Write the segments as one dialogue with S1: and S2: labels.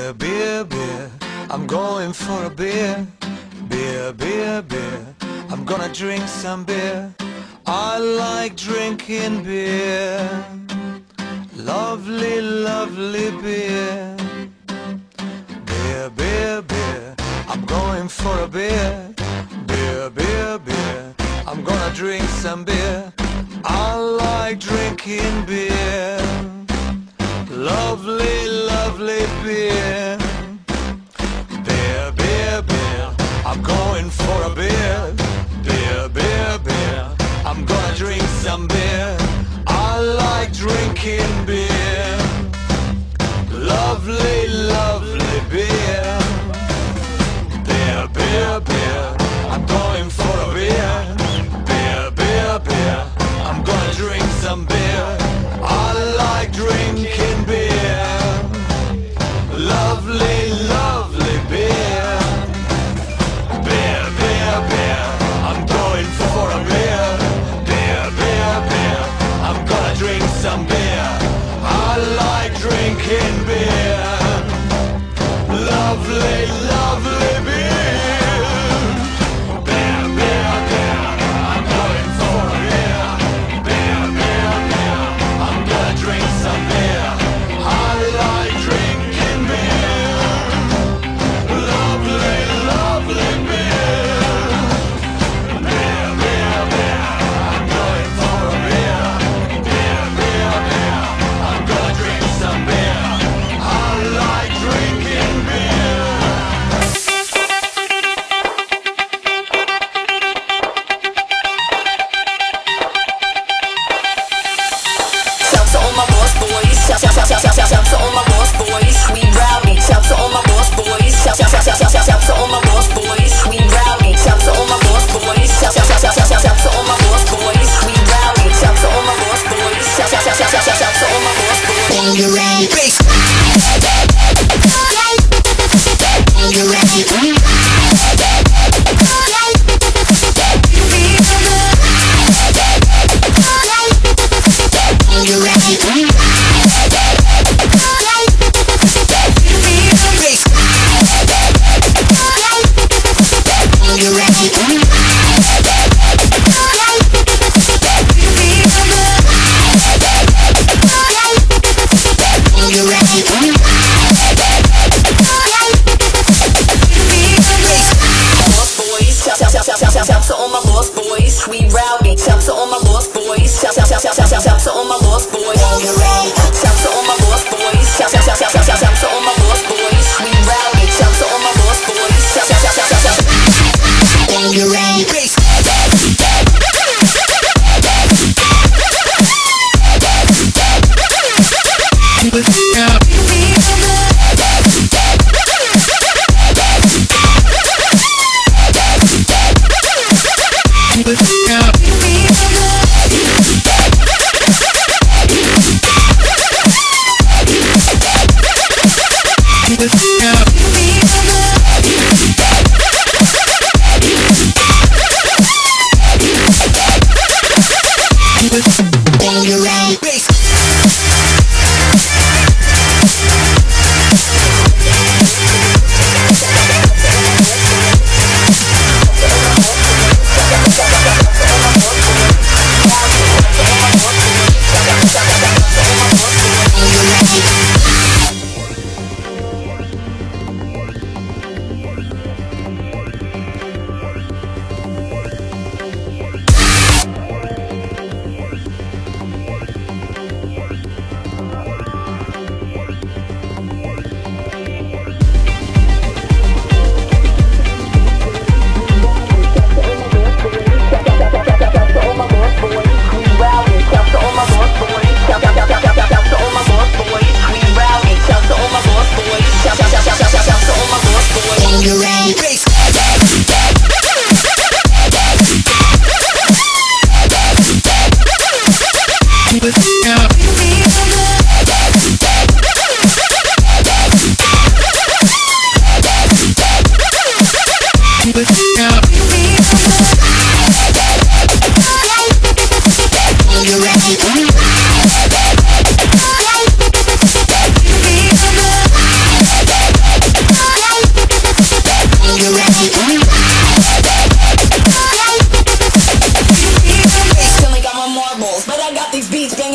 S1: Beer, beer, beer, I'm going for a beer. Beer, beer, beer, I'm gonna drink some beer. I like drinking beer. Lovely, lovely beer. Beer, beer, beer, I'm going for a beer. Beer, beer, beer, I'm gonna drink some beer. I like drinking beer. Lovely, lovely beer. Beer, beer, beer, I'm going for a beer. Beer, beer, beer, I'm gonna drink some beer. I like drinking beer. Lovely, lovely beer. Beer, beer, beer, I'm going for a beer. Beer, beer, beer, I'm gonna drink some beer. I like drinking beer. Lovely, lovely beer. Beer, beer, beer, I'm going for a beer. Beer, beer, beer, I'm gonna drink some beer. I like drinking beer. Lovely, lovely beer. Beer, beer, beer, I'm going for a beer. Beer, beer, beer, I'm gonna drink some beer. I like drinking beer. Lovely, lovely beer. Beer, beer, beer, I'm going for a beer. Beer, beer, beer, I'm gonna drink some beer. I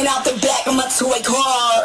S2: hanging out the back of my toy car.